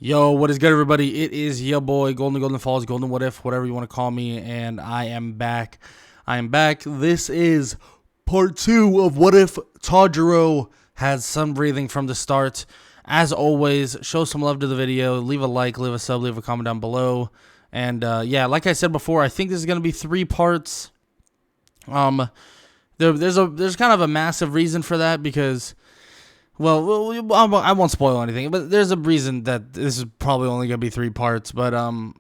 Yo, what is good, everybody? It is your boy, Golden Falls, Golden What If, whatever you want to call me, and I am back. This is part 2 of What If Tanjiro has sun breathing from the start. As always, show some love to the video, leave a like, leave a sub, leave a comment down below. And yeah, like I said before, I think this is going to be 3 parts. There's kind of a massive reason for that because... Well, I won't spoil anything, but there's a reason that this is probably only going to be 3 parts. But,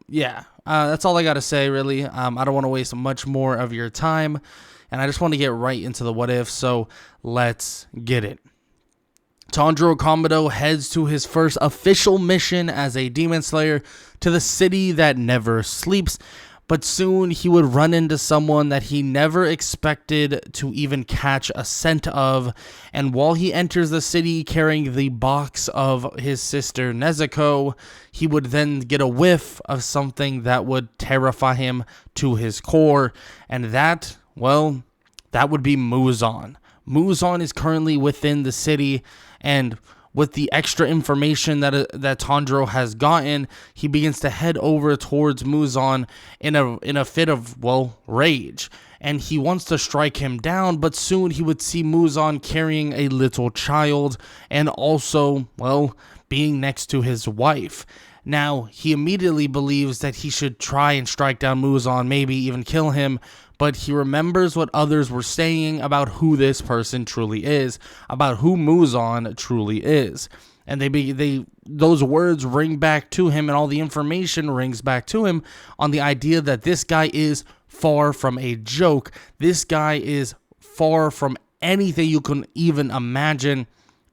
yeah, that's all I got to say, really. I don't want to waste much more of your time, and I just want to get right into the what if, so let's get it. Tanjiro Kamado heads to his first official mission as a demon slayer to the city that never sleeps. But soon he would run into someone that he never expected to even catch a scent of. And while he enters the city carrying the box of his sister Nezuko, he would then get a whiff of something that would terrify him to his core. And that, well, that would be Muzan. Muzan is currently within the city, and with the extra information that Tanjiro has gotten, he begins to head over towards Muzan in a fit of, well, rage. And he wants to strike him down, but soon he would see Muzan carrying a little child and also, well, being next to his wife. Now, he immediately believes that he should try and strike down Muzan, maybe even kill him, but he remembers what others were saying about who this person truly is, about who Muzan truly is. And those words ring back to him, and all the information rings back to him on the idea that this guy is far from a joke. This guy is far from anything you can even imagine.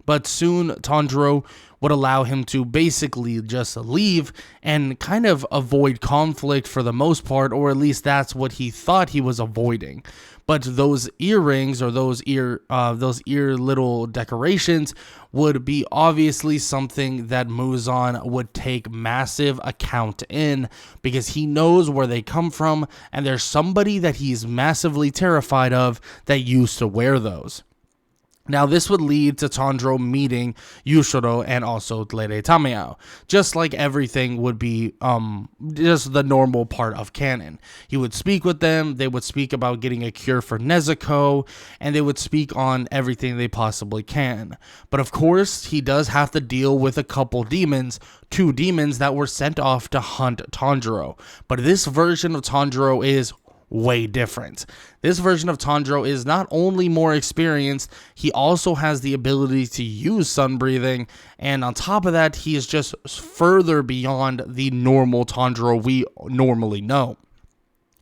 But soon Tanjiro would allow him to basically just leave and kind of avoid conflict for the most part, or at least that's what he thought he was avoiding. But those earrings or those ear little decorations would be obviously something that Muzan would take massive account in, because he knows where they come from, and there's somebody that he's massively terrified of that used to wear those. Now, this would lead to Tanjiro meeting Yushiro and also Lady Tamayao, just like everything would be just the normal part of canon. He would speak with them, they would speak about getting a cure for Nezuko, and they would speak on everything they possibly can. But of course, he does have to deal with a couple demons, 2 demons that were sent off to hunt Tanjiro. But this version of Tanjiro is way different. This version of Tanjiro is not only more experienced, he also has the ability to use sun breathing, and on top of that, he is just further beyond the normal Tanjiro we normally know.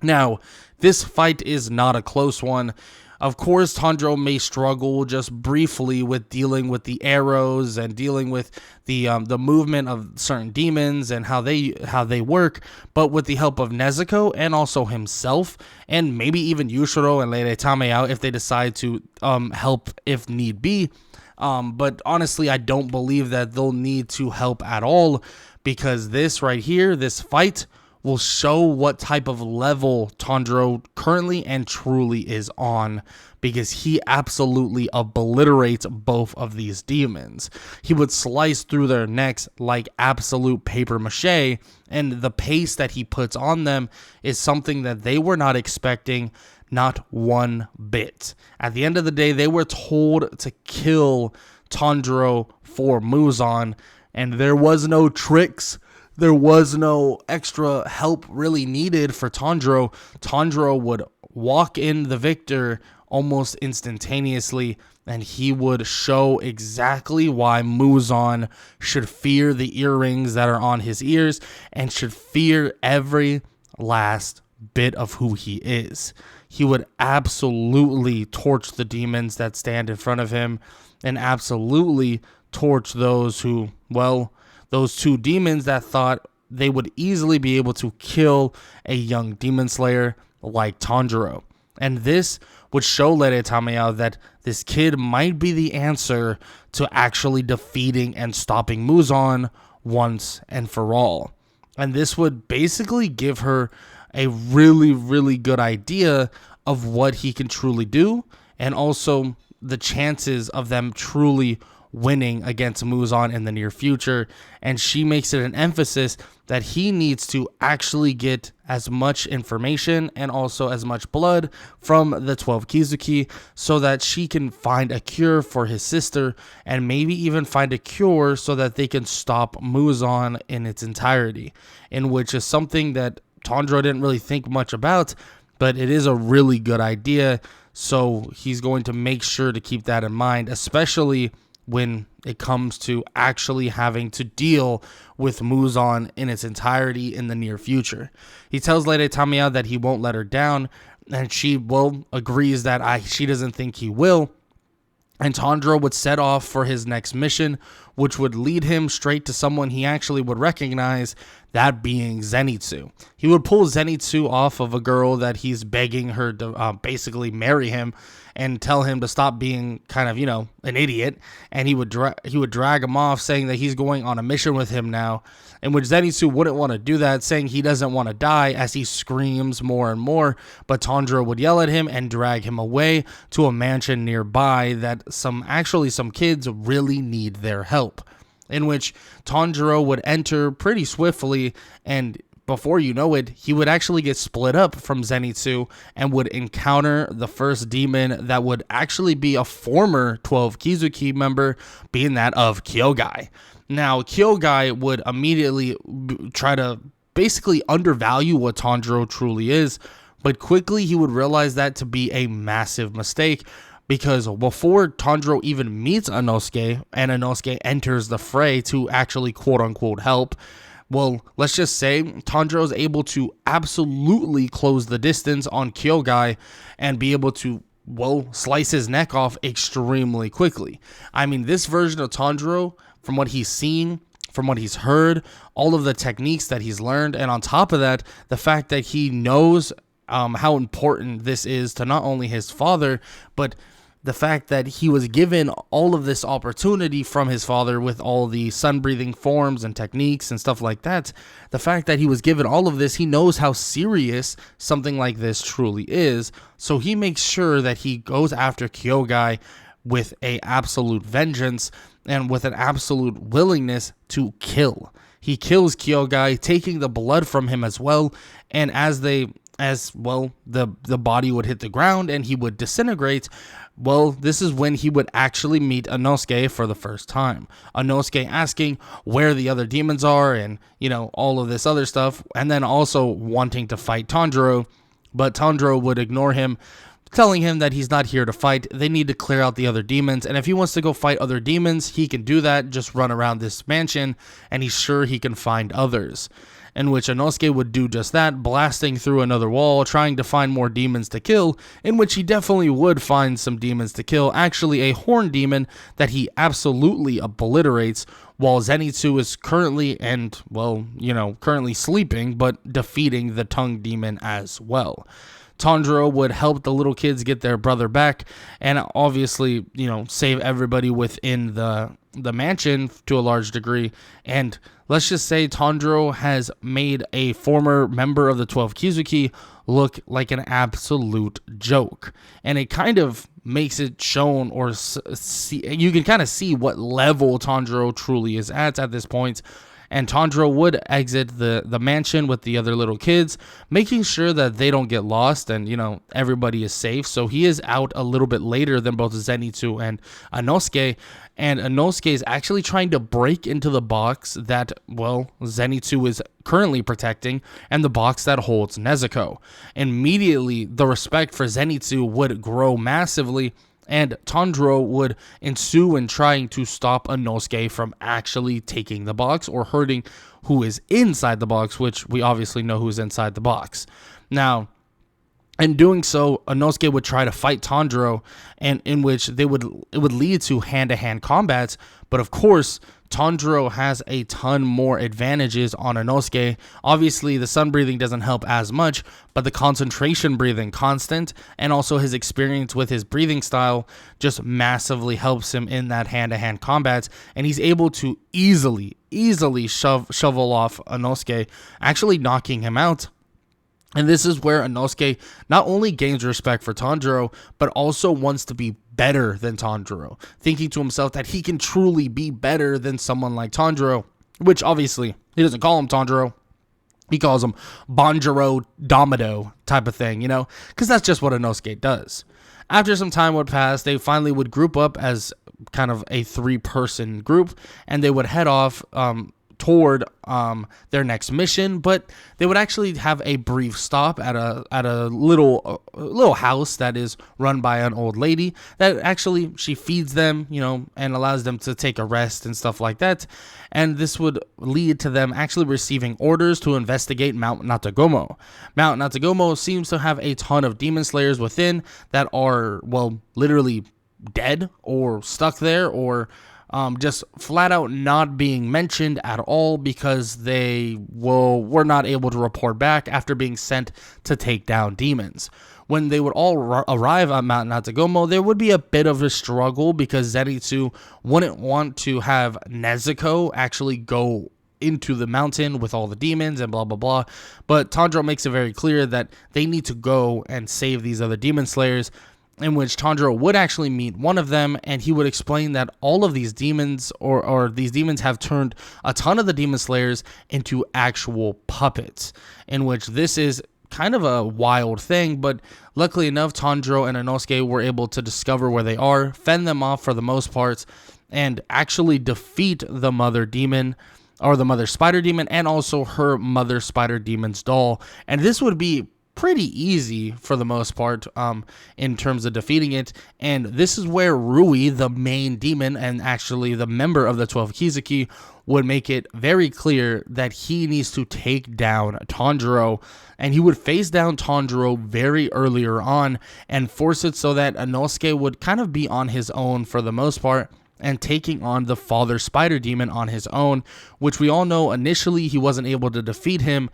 Now, this fight is not a close one. Of course, Tanjiro may struggle just briefly with dealing with the arrows and dealing with the movement of certain demons and how they work, but with the help of Nezuko and also himself, and maybe even Yushiro and Lady Tamayao if they decide to help if need be. But honestly, I don't believe that they'll need to help at all, because this right here, this fight, will show what type of level Tanjiro currently and truly is on, because he absolutely obliterates both of these demons. He would slice through their necks like absolute paper mache, and the pace that he puts on them is something that they were not expecting, not one bit. At the end of the day, they were told to kill Tanjiro for Muzan, and there was no tricks. There was no extra help really needed for Tanjiro. Tanjiro would walk in the victor almost instantaneously, and he would show exactly why Muzan should fear the earrings that are on his ears and should fear every last bit of who he is. He would absolutely torch the demons that stand in front of him, and absolutely torch those who, well, those 2 demons that thought they would easily be able to kill a young demon slayer like Tanjiro. And this would show Lady Tamayao that this kid might be the answer to actually defeating and stopping Muzan once and for all. And this would basically give her a really, really good idea of what he can truly do, and also the chances of them truly winning against Muzan in the near future, and she makes it an emphasis that he needs to actually get as much information and also as much blood from the 12 Kizuki so that she can find a cure for his sister, and maybe even find a cure so that they can stop Muzan in its entirety, in which is something that Tanjiro didn't really think much about, but it is a really good idea. So he's going to make sure to keep that in mind, especially when it comes to actually having to deal with Muzan in its entirety in the near future. He tells Lady Tamiya that he won't let her down, and she agrees that she doesn't think he will. And Tanjiro would set off for his next mission, which would lead him straight to someone he actually would recognize, that being Zenitsu. He would pull Zenitsu off of a girl that he's begging her to basically marry him, and tell him to stop being kind of, an idiot. And he would drag him off, saying that he's going on a mission with him now, in which Zenitsu wouldn't want to do that, saying he doesn't want to die, as he screams more and more. But Tanjiro would yell at him and drag him away to a mansion nearby that some kids really need their help, in which Tanjiro would enter pretty swiftly, and before you know it, he would actually get split up from Zenitsu and would encounter the first demon that would actually be a former 12 Kizuki member, being that of Kyogai. Now, Kyogai would immediately try to basically undervalue what Tanjiro truly is, but quickly he would realize that to be a massive mistake, because before Tanjiro even meets Inosuke and Inosuke enters the fray to actually quote-unquote help, well, let's just say Tanjiro is able to absolutely close the distance on Kyogai and be able to, slice his neck off extremely quickly. I mean, this version of Tanjiro, from what he's seen, from what he's heard, all of the techniques that he's learned, and on top of that, the fact that he knows how important this is to not only his father, but the fact that he was given all of this opportunity from his father with all the sun-breathing forms and techniques and stuff like that, the fact that he was given all of this, he knows how serious something like this truly is, so he makes sure that he goes after Kyogai with a absolute vengeance and with an absolute willingness to kill. He kills Kyogai, taking the blood from him as well, and the body would hit the ground and he would disintegrate. This is when he would actually meet Inosuke for the first time. Inosuke asking where the other demons are and, all of this other stuff, and then also wanting to fight Tanjiro, but Tanjiro would ignore him, telling him that he's not here to fight. They need to clear out the other demons, and if he wants to go fight other demons, he can do that, just run around this mansion, and he's sure he can find others. In which Inosuke would do just that, blasting through another wall, trying to find more demons to kill, in which he definitely would find some demons to kill, actually a horn demon that he absolutely obliterates, while Zenitsu is currently sleeping, but defeating the tongue demon as well. Tanjiro would help the little kids get their brother back, and obviously, save everybody within the mansion to a large degree. And let's just say Tanjiro has made a former member of the 12 Kizuki look like an absolute joke, and it kind of makes it shown, or you can kind of see what level Tanjiro truly is at this point. And Tanjiro would exit the mansion with the other little kids, making sure that they don't get lost and, everybody is safe. So he is out a little bit later than both Zenitsu and Inosuke. And Inosuke is actually trying to break into the box that, Zenitsu is currently protecting, and the box that holds Nezuko. Immediately, the respect for Zenitsu would grow massively, and Tanjiro would ensue in trying to stop Inosuke from actually taking the box or hurting who is inside the box, which we obviously know who's inside the box. Now, in doing so, Inosuke would try to fight Tanjiro, and in which it would lead to hand-to-hand combats, but of course, Tanjiro has a ton more advantages on Inosuke. Obviously, the sun breathing doesn't help as much, but the concentration breathing constant, and also his experience with his breathing style just massively helps him in that hand-to-hand combat, and he's able to easily shovel off Inosuke, actually knocking him out. And this is where Inosuke not only gains respect for Tanjiro, but also wants to be better than Tanjiro, thinking to himself that he can truly be better than someone like Tanjiro, which obviously he doesn't call him Tanjiro. He calls him Banjiro Damado type of thing, because that's just what Inosuke does. After some time would pass, they finally would group up as kind of a 3-person group, and they would head off toward their next mission, but they would actually have a brief stop at a little house that is run by an old lady that actually she feeds them, and allows them to take a rest and stuff like that. And this would lead to them actually receiving orders to investigate Mount Natagumo. Mount Natagumo seems to have a ton of demon slayers within that are, well, literally dead or stuck there, or just flat out not being mentioned at all because they were not able to report back after being sent to take down demons. When they would all arrive on Mount Natagumo, there would be a bit of a struggle because Zenitsu wouldn't want to have Nezuko actually go into the mountain with all the demons and blah, blah, blah. But Tanjiro makes it very clear that they need to go and save these other demon slayers, in which Tanjiro would actually meet one of them, and he would explain that all of these demons or these demons have turned a ton of the demon slayers into actual puppets, in which this is kind of a wild thing, but luckily enough, Tanjiro and Inosuke were able to discover where they are, fend them off for the most part, and actually defeat the mother demon, or the mother spider demon, and also her mother spider demon's doll. And this would be pretty easy for the most part in terms of defeating it. And this is where Rui, the main demon and actually the member of the 12 Kizuki, would make it very clear that he needs to take down Tanjiro, and he would face down Tanjiro very earlier on and force it so that Inosuke would kind of be on his own for the most part, and taking on the father spider demon on his own, which we all know initially he wasn't able to defeat him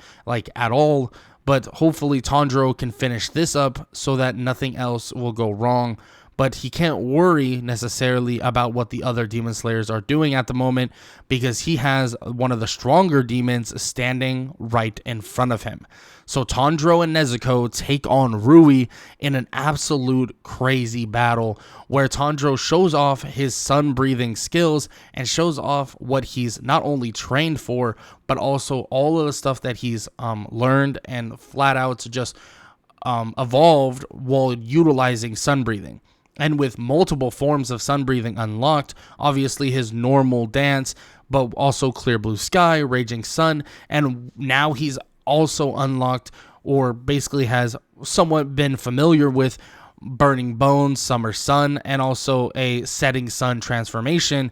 at all. But hopefully Tanjiro can finish this up so that nothing else will go wrong. But he can't worry necessarily about what the other demon slayers are doing at the moment, because he has one of the stronger demons standing right in front of him. So Tanjiro and Nezuko take on Rui in an absolute crazy battle where Tanjiro shows off his sun-breathing skills and shows off what he's not only trained for, but also all of the stuff that he's learned and flat out just evolved while utilizing sun-breathing. And with multiple forms of sun breathing unlocked, obviously his normal dance, but also clear blue sky, raging sun, and now he's also unlocked, or basically has somewhat been familiar with, burning bones, summer sun, and also a setting sun transformation,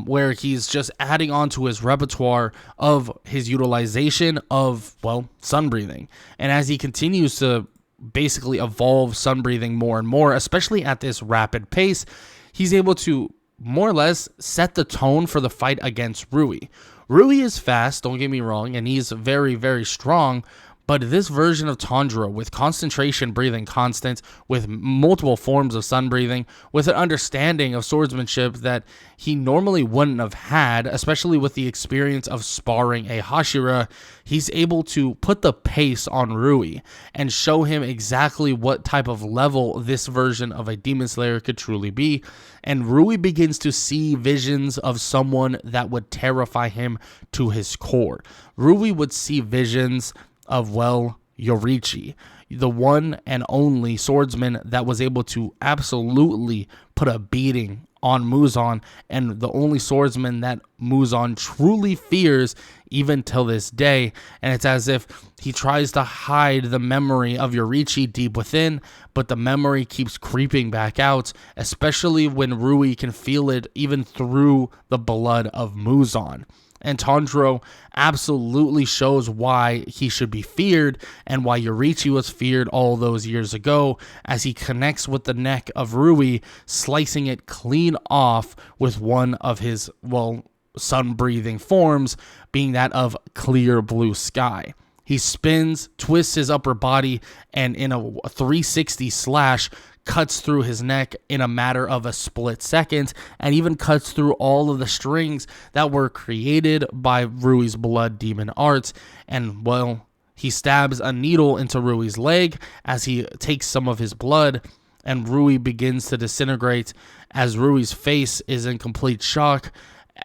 where he's just adding on to his repertoire of his utilization of, well, sun breathing. And as he continues to basically evolve sun breathing more and more, especially at this rapid pace, he's able to more or less set the tone for the fight against Rui. Rui is fast, don't get me wrong, and he's very, very strong, but this version of Tanjiro, with concentration breathing constant, with multiple forms of sun breathing, with an understanding of swordsmanship that he normally wouldn't have had, especially with the experience of sparring a Hashira, he's able to put the pace on Rui and show him exactly what type of level this version of a demon slayer could truly be. And Rui begins to see visions of someone that would terrify him to his core. Rui would see visions of, well, Yorichi, the one and only swordsman that was able to absolutely put a beating on Muzan, and the only swordsman that Muzan truly fears even till this day. And it's as if he tries to hide the memory of Yorichi deep within, but the memory keeps creeping back out, especially when Rui can feel it even through the blood of Muzan. And Tanjiro absolutely shows why he should be feared and why Yorichi was feared all those years ago, as he connects with the neck of Rui, slicing it clean off with one of his, well, sun-breathing forms, being that of clear blue sky. He spins, twists his upper body, and in a 360 slash, cuts through his neck in a matter of a split second, and even cuts through all of the strings that were created by Rui's blood demon arts. And, well, he stabs a needle into Rui's leg as he takes some of his blood, and Rui begins to disintegrate as Rui's face is in complete shock.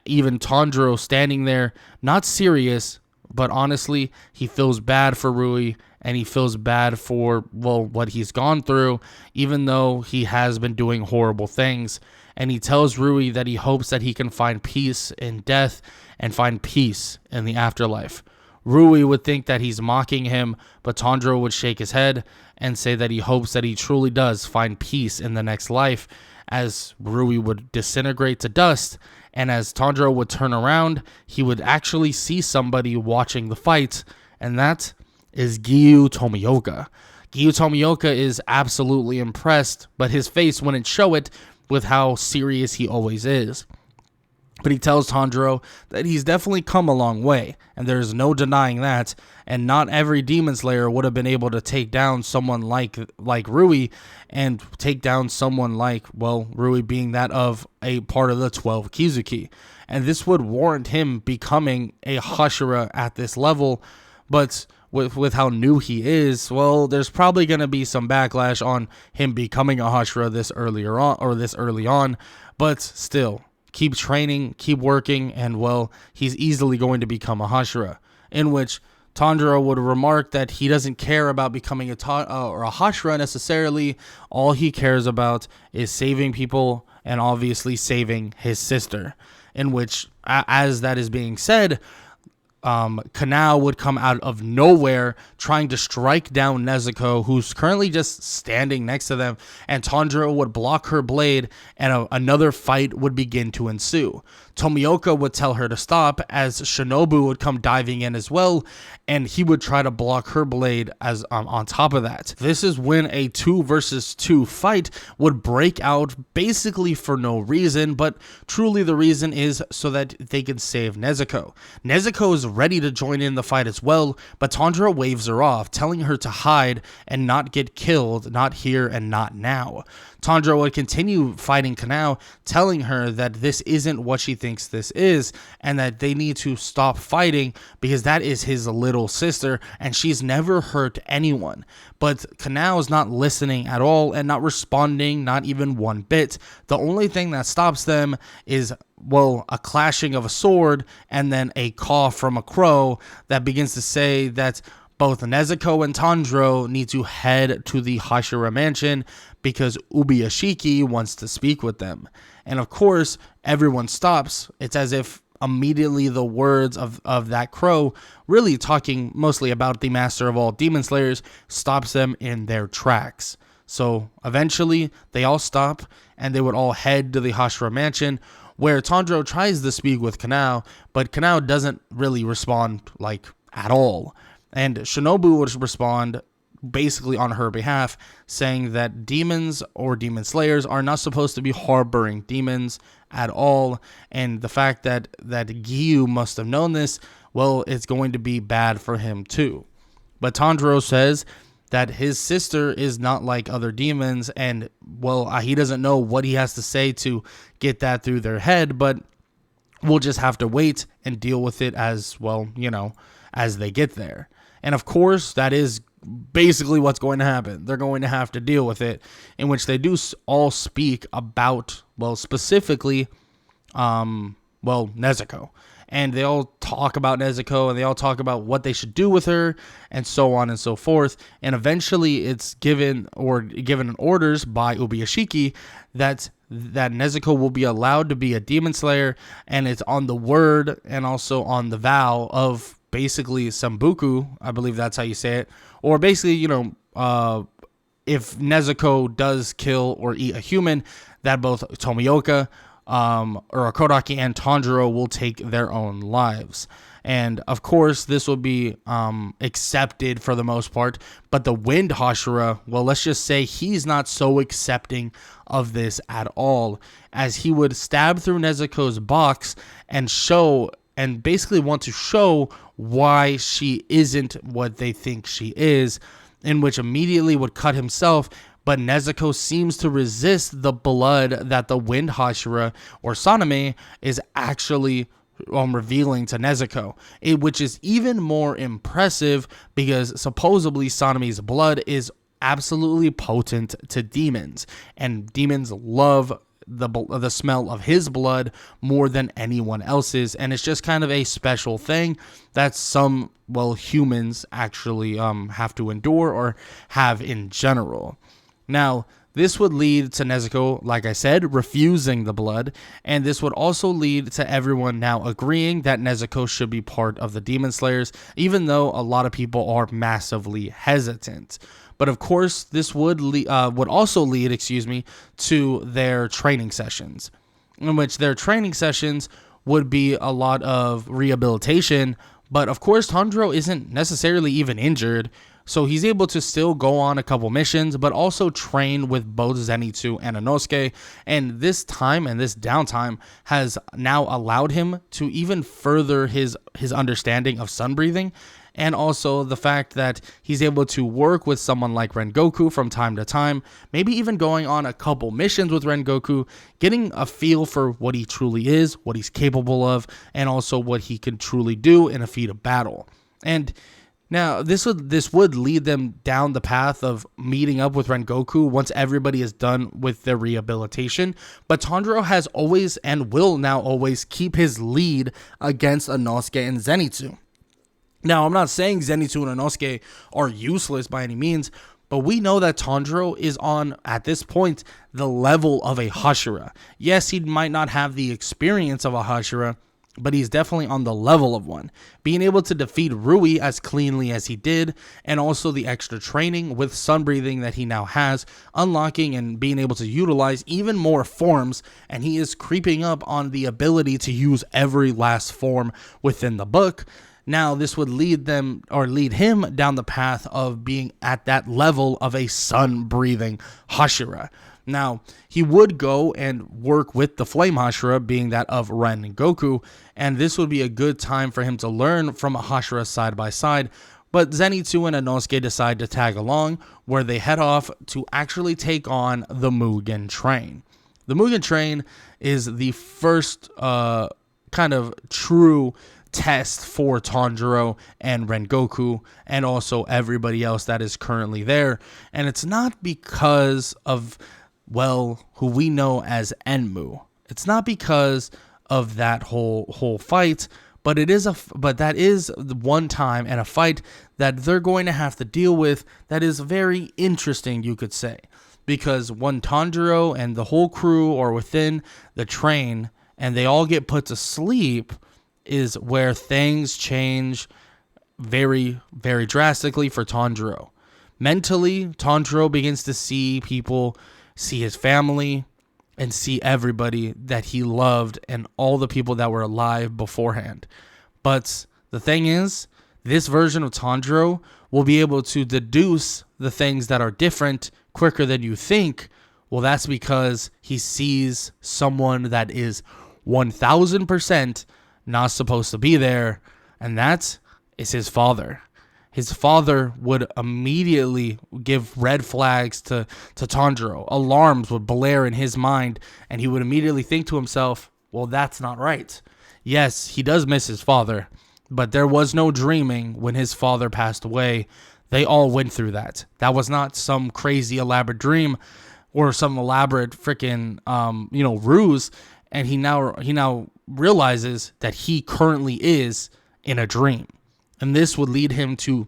Even Tanjiro standing there, not serious, but honestly, he feels bad for Rui, and he feels bad for, well, what he's gone through, even though he has been doing horrible things. And he tells Rui that he hopes that he can find peace in death and find peace in the afterlife. Rui would think that he's mocking him, but Tanjiro would shake his head and say that he hopes that he truly does find peace in the next life, as Rui would disintegrate to dust. And as Tanjiro would turn around, he would actually see somebody watching the fight, and that is Giyu Tomioka. Giyu Tomioka is absolutely impressed, but his face wouldn't show it with how serious he always is. But he tells Tanjiro that he's definitely come a long way, and there's no denying that, and not every Demon Slayer would have been able to take down someone like Rui, and take down someone like, well, Rui being that of a part of the 12 Kizuki. And this would warrant him becoming a Hashira at this level, but with how new he is, well, there's probably going to be some backlash on him becoming a Hashira this early on, but still, keep training, keep working, and, well, he's easily going to become a Hashira, in which Tanjiro would remark that he doesn't care about becoming a Hashira necessarily. All he cares about is saving people and obviously saving his sister, in which, as that is being said, Kanao would come out of nowhere trying to strike down Nezuko, who's currently just standing next to them, and Tanjiro would block her blade, and another fight would begin to ensue. Tomioka would tell her to stop, as Shinobu would come diving in as well, and he would try to block her blade as on top of that. This is when a 2 versus 2 fight would break out, basically for no reason, but truly the reason is so that they can save Nezuko. Nezuko is ready to join in the fight as well, but Tanjiro waves her off, telling her to hide and not get killed, not here and not now. Tanjiro would continue fighting Kanao, telling her that this isn't what she thinks this is, and that they need to stop fighting because that is his little sister, and she's never hurt anyone. But Kanao is not listening at all and not responding, not even one bit. The only thing that stops them is, well, a clashing of a sword and then a caw from a crow that begins to say that both Nezuko and Tanjiro need to head to the Hashira mansion because Ubuyashiki wants to speak with them. And of course, everyone stops. It's as if immediately the words of that crow, really talking mostly about the master of all demon slayers, stops them in their tracks. So eventually, they all stop, and they would all head to the Hashira mansion, where Tanjiro tries to speak with Kanao, but Kanao doesn't really respond, at all. And Shinobu would respond basically on her behalf, saying that demons or demon slayers are not supposed to be harboring demons at all, and the fact that Giyu must have known this, well, it's going to be bad for him too. But Tanjiro says that his sister is not like other demons, and, well, he doesn't know what he has to say to get that through their head, but we'll just have to wait and deal with it as, well, as they get there. And of course, that is basically what's going to happen. They're going to have to deal with it, in which they do all speak about, well, specifically, Nezuko. And they all talk about Nezuko, and they all talk about what they should do with her, and so on and so forth. And eventually, it's given orders by Ubuyashiki that Nezuko will be allowed to be a demon slayer, and it's on the word and also on the vow of basically Sambuku, I believe that's how you say it, or basically, if Nezuko does kill or eat a human, that both Tomioka, Urakodaki, and Tanjiro will take their own lives. And of course, this will be accepted for the most part, but the Wind Hashira, well, let's just say he's not so accepting of this at all, as he would stab through Nezuko's box and basically want to show why she isn't what they think she is, in which immediately would cut himself. But Nezuko seems to resist the blood that the Wind Hashira, or Saname, is actually revealing to Nezuko, which is even more impressive because supposedly Saname's blood is absolutely potent to demons, and demons love the smell of his blood more than anyone else's, and it's just kind of a special thing that some, well, humans actually have to endure or have in general. Now, this would lead to Nezuko, like I said, refusing the blood, and this would also lead to everyone now agreeing that Nezuko should be part of the Demon Slayers, even though a lot of people are massively hesitant. But of course, this would also lead, to their training sessions, in which their training sessions would be a lot of rehabilitation. But of course, Tanjiro isn't necessarily even injured, so he's able to still go on a couple missions, but also train with both Zenitsu and Inosuke. And this time and this downtime has now allowed him to even further his understanding of sun breathing, and also the fact that he's able to work with someone like Rengoku from time to time, maybe even going on a couple missions with Rengoku, getting a feel for what he truly is, what he's capable of, and also what he can truly do in a feat of battle. And now, this would lead them down the path of meeting up with Rengoku once everybody is done with their rehabilitation. But Tanjiro has always and will now always keep his lead against Inosuke and Zenitsu. Now, I'm not saying Zenitsu and Inosuke are useless by any means, but we know that Tanjiro is on, at this point, the level of a Hashira. Yes, he might not have the experience of a Hashira, but he's definitely on the level of one. Being able to defeat Rui as cleanly as he did, and also the extra training with sun breathing that he now has, unlocking and being able to utilize even more forms, and he is creeping up on the ability to use every last form within the book. Now, this would lead him down the path of being at that level of a sun-breathing Hashira. Now, he would go and work with the Flame Hashira, being that of Ren and Goku, and this would be a good time for him to learn from a Hashira side by side. But Zenitsu and Inosuke decide to tag along, where they head off to actually take on the Mugen Train. The Mugen Train is the first kind of true test for Tanjiro and Rengoku, and also everybody else that is currently there. And it's not because of, well, who we know as Enmu. It's not because of that whole fight, but that is one time and a fight that they're going to have to deal with that is very interesting, you could say. Because when Tanjiro and the whole crew are within the train and they all get put to sleep, is where things change very, very drastically for Tanjiro. Mentally, Tanjiro begins to see people, see his family, and see everybody that he loved and all the people that were alive beforehand. But the thing is, this version of Tanjiro will be able to deduce the things that are different quicker than you think. Well, that's because he sees someone that is 1000% not supposed to be there, and that is his father. His father would immediately give red flags to Tanjiro. Alarms would blare in his mind, and he would immediately think to himself, well, that's not right. Yes, he does miss his father, but there was no dreaming when his father passed away. They all went through that. That was not some crazy elaborate dream or some elaborate freaking ruse. And he now realizes that he currently is in a dream. And this would lead him to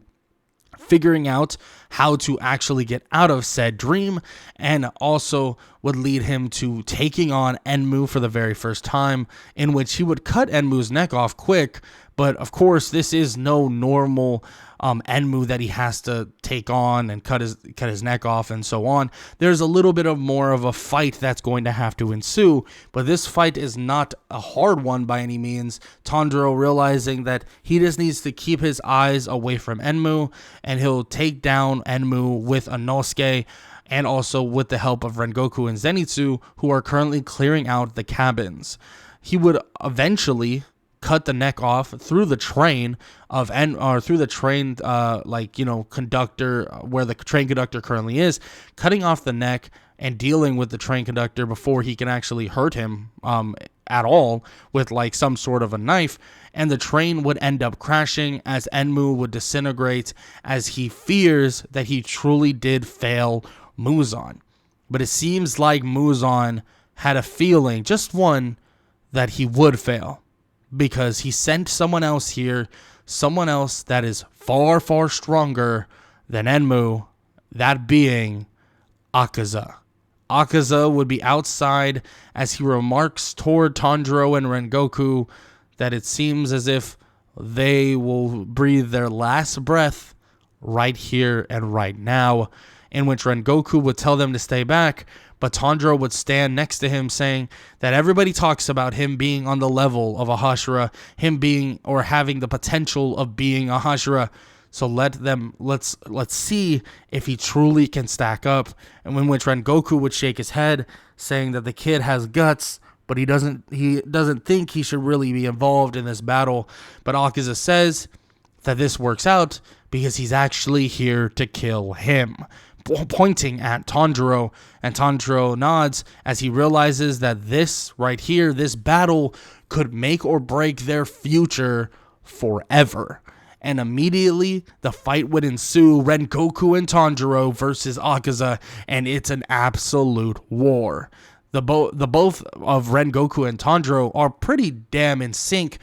figuring out how to actually get out of said dream, and also would lead him to taking on Enmu for the very first time, in which he would cut Enmu's neck off quick. But of course, this is no normal Enmu that he has to take on and cut his neck off and so on. There's a little bit of more of a fight that's going to have to ensue, but this fight is not a hard one by any means. Tanjiro realizing that he just needs to keep his eyes away from Enmu, and he'll take down Enmu with Inosuke, and also with the help of Rengoku and Zenitsu, who are currently clearing out the cabins. He would eventually cut the neck off through the train conductor, where the train conductor currently is, cutting off the neck and dealing with the train conductor before he can actually hurt him at all with like some sort of a knife. and the train would end up crashing as Enmu would disintegrate as he fears that he truly did fail Muzan. But it seems like Muzan had a feeling, just one, that he would fail, because he sent someone else here, someone else that is far, far stronger than Enmu, that being Akaza. Akaza would be outside as he remarks toward Tanjiro and Rengoku that it seems as if they will breathe their last breath right here and right now, in which Rengoku would tell them to stay back, but Tanjiro would stand next to him saying that everybody talks about him being on the level of a Hashira, him being or having the potential of being a Hashira. So let's see if he truly can stack up. And in which Rengoku would shake his head, saying that the kid has guts, but he doesn't think he should really be involved in this battle. But Akaza says that this works out because he's actually here to kill him, pointing at Tanjiro, and Tanjiro nods as he realizes that this right here, this battle, could make or break their future forever. And immediately the fight would ensue, Rengoku and Tanjiro versus Akaza, and it's an absolute war. The both of Rengoku and Tanjiro are pretty damn in sync,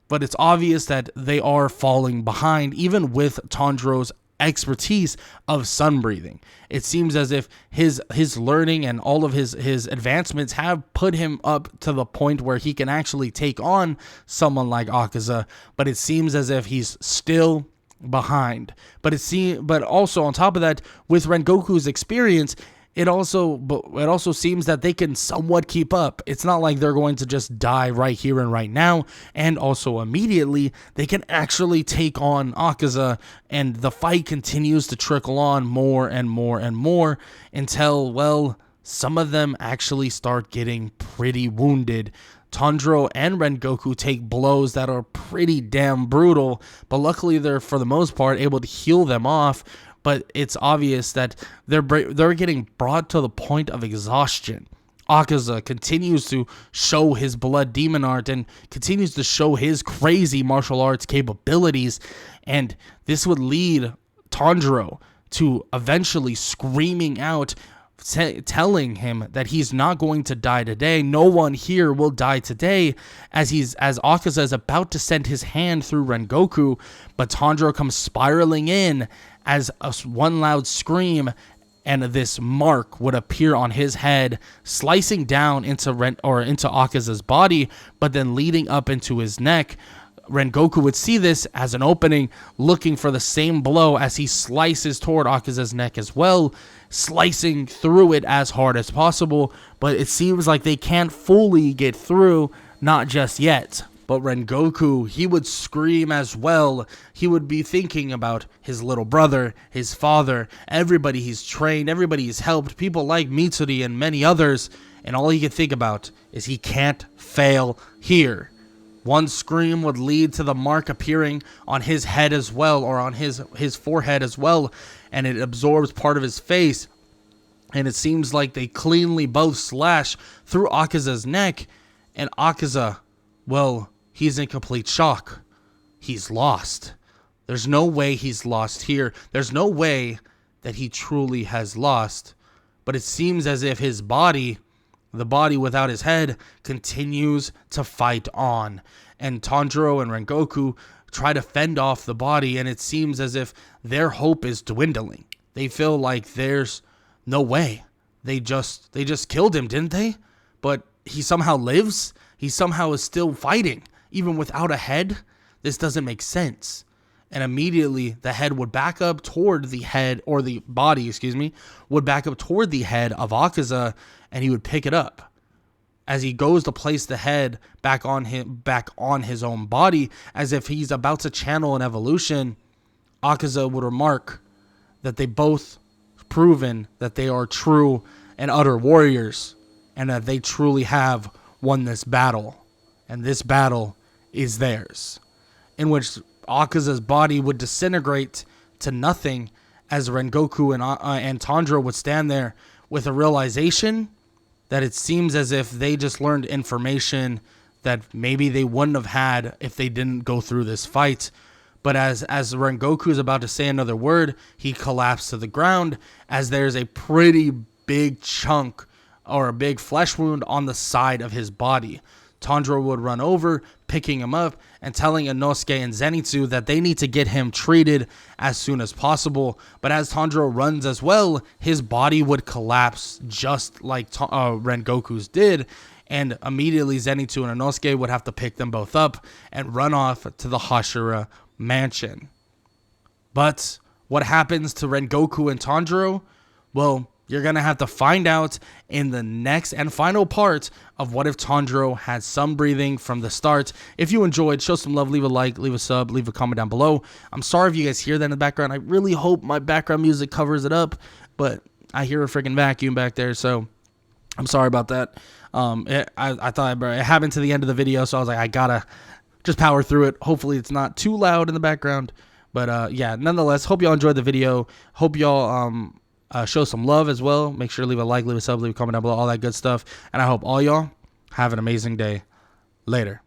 but it's obvious that they are falling behind, even with Tanjiro's expertise of sun breathing. It seems as if his learning and all of his advancements have put him up to the point where he can actually take on someone like Akaza, but it seems as if he's still behind. But also on top of that, with Rengoku's experience, it also seems that they can somewhat keep up. It's not like they're going to just die right here and right now, and also immediately they can actually take on Akaza, and the fight continues to trickle on more and more and more until, well, some of them actually start getting pretty wounded. Tanjiro and Rengoku take blows that are pretty damn brutal, but luckily they're, for the most part, able to heal them off. But it's obvious that they're getting brought to the point of exhaustion. Akaza continues to show his blood demon art and continues to show his crazy martial arts capabilities, and this would lead Tanjiro to eventually screaming out, telling him that he's not going to die today. No one here will die today, as Akaza is about to send his hand through Rengoku, but Tanjiro comes spiraling in as one loud scream, and this mark would appear on his head, slicing down into Akaza's body, but then leading up into his neck. Rengoku would see this as an opening, looking for the same blow as he slices toward Akaza's neck as well, slicing through it as hard as possible, but it seems like they can't fully get through, not just yet. But Rengoku, he would scream as well. He would be thinking about his little brother, his father, everybody he's trained, everybody he's helped, people like Mitsuri and many others, and all he could think about is he can't fail here. One scream would lead to the mark appearing on his head as well, or on his forehead as well, and it absorbs part of his face, and it seems like they cleanly both slash through Akaza's neck, and Akaza, well, he's in complete shock. He's lost. There's no way he's lost here. There's no way that he truly has lost. But it seems as if his body, the body without his head, continues to fight on. And Tanjiro and Rengoku try to fend off the body, and it seems as if their hope is dwindling. They feel like there's no way. They just killed him, didn't they? But he somehow lives? He somehow is still fighting, even without a head? This doesn't make sense. And immediately the head would back up toward the head, or the body, would back up toward the head of Akaza, and he would pick it up. As he goes to place the head back on his own body, as if he's about to channel an evolution, Akaza would remark that they both proven that they are true and utter warriors, and that they truly have won this battle, and this battle is theirs, in which Akaza's body would disintegrate to nothing as Rengoku and Tanjiro would stand there with a realization that it seems as if they just learned information that maybe they wouldn't have had if they didn't go through this fight. But as Rengoku is about to say another word, he collapsed to the ground as there's a pretty big chunk or a big flesh wound on the side of his body. Tanjiro would run over, picking him up and telling Inosuke and Zenitsu that they need to get him treated as soon as possible. But as Tanjiro runs as well, his body would collapse just like Rengoku's did. And immediately Zenitsu and Inosuke would have to pick them both up and run off to the Hashira mansion. But what happens to Rengoku and Tanjiro? Well, you're going to have to find out in the next and final part of What If Tanjiro Had Some Breathing from the start. If you enjoyed, show some love, leave a like, leave a sub, leave a comment down below. I'm sorry if you guys hear that in the background. I really hope my background music covers it up, but I hear a freaking vacuum back there, so I'm sorry about that. I thought it happened to the end of the video, so I was like, I gotta just power through it. Hopefully it's not too loud in the background. But yeah, nonetheless, hope y'all enjoyed the video. Hope y'all show some love as well. Make sure to leave a like, leave a sub, leave a comment down below, all that good stuff. And I hope all y'all have an amazing day. Later.